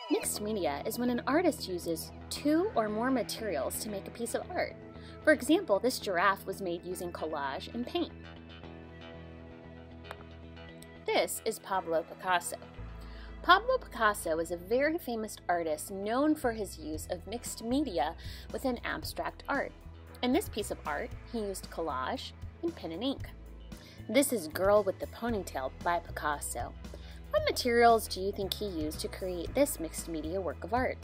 Mixed media is when an artist uses two or more materials to make a piece of art. For example, this giraffe was made using collage and paint. This is Pablo Picasso. Pablo Picasso is a very famous artist known for his use of mixed media within abstract art. In this piece of art, he used collage and pen and ink. This is Girl with the Ponytail by Picasso. What materials do you think he used to create this mixed media work of art?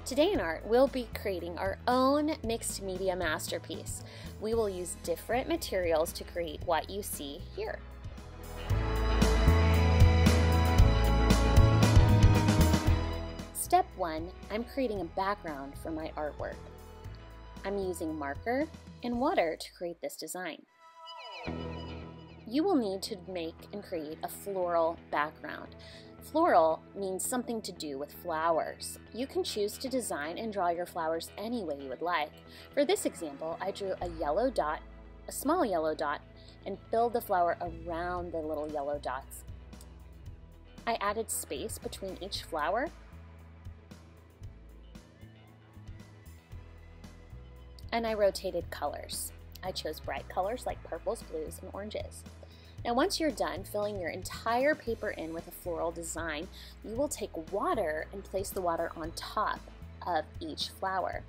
Today in art, we'll be creating our own mixed media masterpiece. We will use different materials to create what you see here. Step 1, I'm creating a background for my artwork. I'm using marker and water to create this design. You will need to make and create a floral background. Floral means something to do with flowers. You can choose to design and draw your flowers any way you would like. For this example, I drew a small yellow dot, and filled the flower around the little yellow dots. I added space between each flower. And I rotated colors. I chose bright colors like purples, blues, and oranges. Now once you're done filling your entire paper in with a floral design, you will take water and place the water on top of each flower.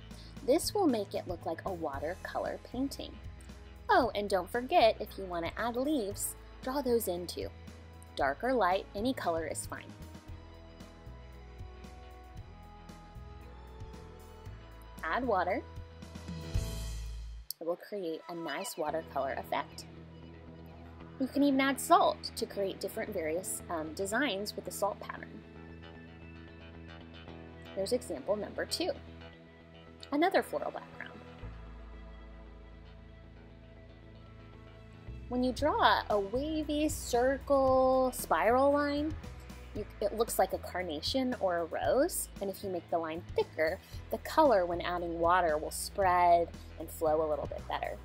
This will make it look like a watercolor painting. Oh, and don't forget, if you want to add leaves, draw those in too. Dark or light, any color is fine. Add water. It will create a nice watercolor effect. You can even add salt to create different various designs with the salt pattern. Here's example number 2. Another floral background. When you draw a wavy circle spiral line, it looks like a carnation or a rose, and if you make the line thicker, the color when adding water will spread and flow a little bit better.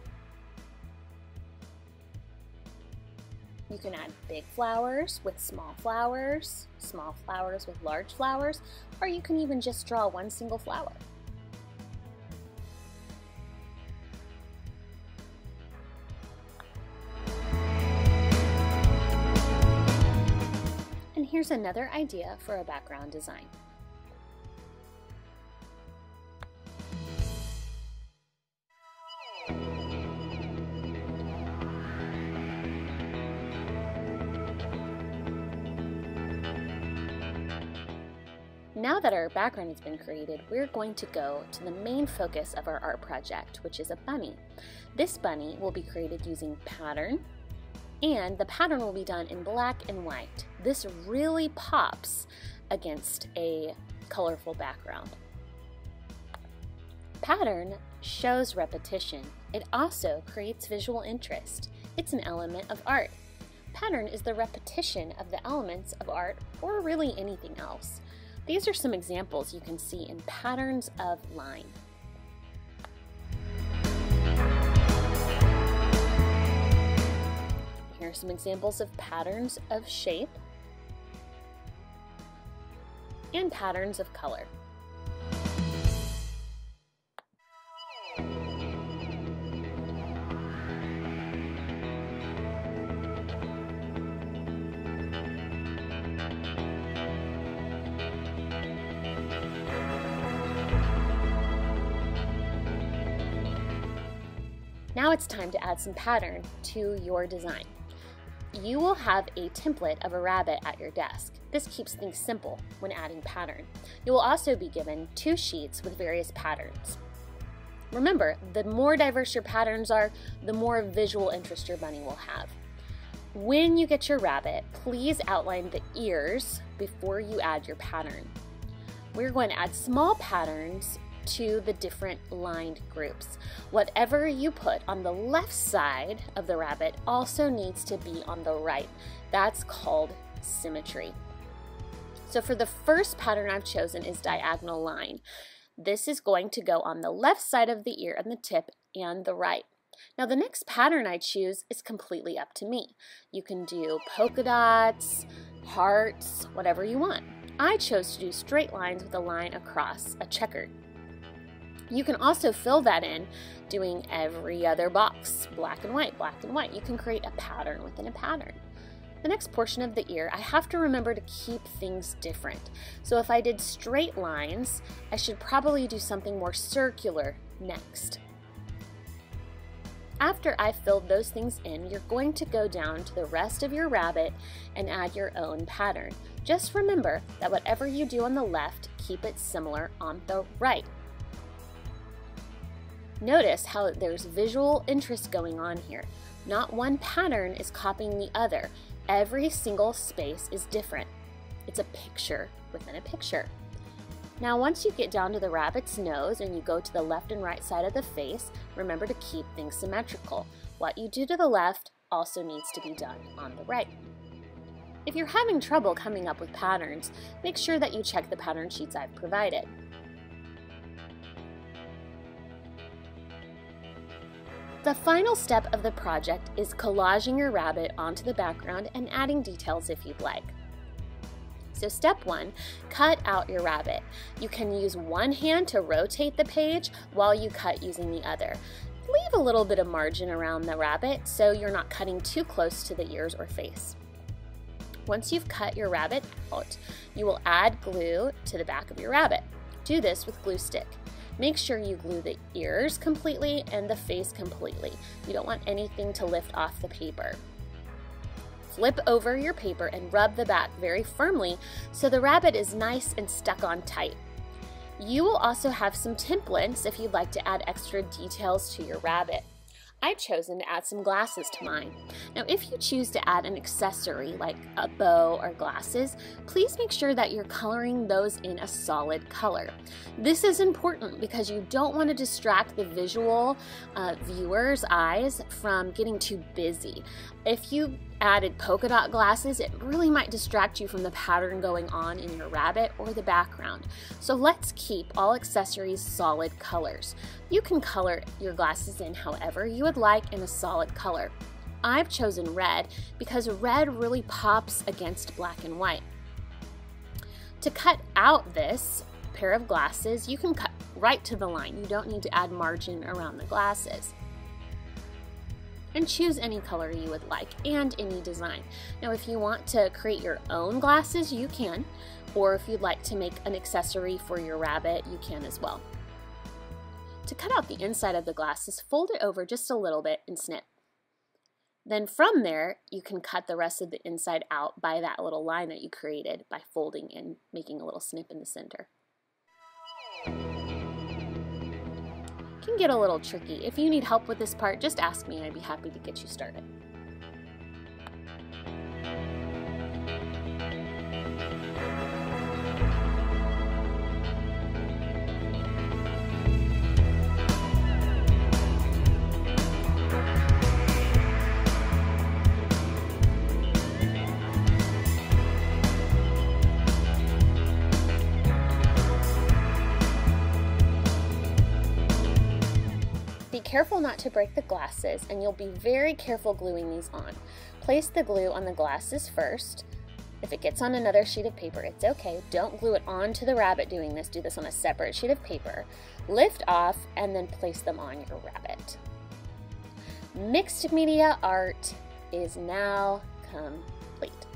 You can add big flowers with small flowers with large flowers, or you can even just draw one single flower. And here's another idea for a background design. Now that our background has been created, we're going to go to the main focus of our art project, which is a bunny. This bunny will be created using pattern, and the pattern will be done in black and white. This really pops against a colorful background. Pattern shows repetition. It also creates visual interest. It's an element of art. Pattern is the repetition of the elements of art, or really anything else. These are some examples you can see in patterns of line. Here are some examples of patterns of shape and patterns of color. Now it's time to add some pattern to your design. You will have a template of a rabbit at your desk. This keeps things simple when adding pattern. You will also be given 2 sheets with various patterns. Remember, the more diverse your patterns are, the more visual interest your bunny will have. When you get your rabbit, please outline the ears before you add your pattern. We're going to add small patterns to the different lined groups. Whatever you put on the left side of the rabbit also needs to be on the right. That's called symmetry. So for the first pattern I've chosen is diagonal line. This is going to go on the left side of the ear and the tip and the right. Now the next pattern I choose is completely up to me. You can do polka dots, hearts, whatever you want. I chose to do straight lines with a line across a checkered. You can also fill that in doing every other box, black and white, black and white. You can create a pattern within a pattern. The next portion of the ear, I have to remember to keep things different. So if I did straight lines, I should probably do something more circular next. After I've filled those things in, you're going to go down to the rest of your rabbit and add your own pattern. Just remember that whatever you do on the left, keep it similar on the right. Notice how there's visual interest going on here. Not one pattern is copying the other. Every single space is different. It's a picture within a picture. Now once you get down to the rabbit's nose and you go to the left and right side of the face, remember to keep things symmetrical. What you do to the left also needs to be done on the right. If you're having trouble coming up with patterns, make sure that you check the pattern sheets I've provided. The final step of the project is collaging your rabbit onto the background and adding details if you'd like. So step 1, cut out your rabbit. You can use one hand to rotate the page while you cut using the other. Leave a little bit of margin around the rabbit so you're not cutting too close to the ears or face. Once you've cut your rabbit out, you will add glue to the back of your rabbit. Do this with glue stick. Make sure you glue the ears completely and the face completely. You don't want anything to lift off the paper. Flip over your paper and rub the back very firmly so the rabbit is nice and stuck on tight. You will also have some templates if you'd like to add extra details to your rabbit. I've chosen to add some glasses to mine. Now if you choose to add an accessory like a bow or glasses, please make sure that you're coloring those in a solid color. This is important because you don't want to distract the visual viewer's eyes from getting too busy. If you added polka dot glasses, it really might distract you from the pattern going on in your rabbit or the background. So let's keep all accessories solid colors. You can color your glasses in however you would like in a solid color. I've chosen red because red really pops against black and white. To cut out this pair of glasses, you can cut right to the line. You don't need to add margin around the glasses. And choose any color you would like and any design. Now if you want to create your own glasses, you can, or if you'd like to make an accessory for your rabbit, you can as well. To cut out the inside of the glasses, fold it over just a little bit and snip. Then from there, you can cut the rest of the inside out by that little line that you created by folding and making a little snip in the center. Can get a little tricky. If you need help with this part, just ask me and I'd be happy to get you started. Be careful not to break the glasses, and you'll be very careful gluing these on. Place the glue on the glasses first. If it gets on another sheet of paper, it's okay. Don't glue it onto the rabbit doing this. Do this on a separate sheet of paper. Lift off and then place them on your rabbit. Mixed media art is now complete.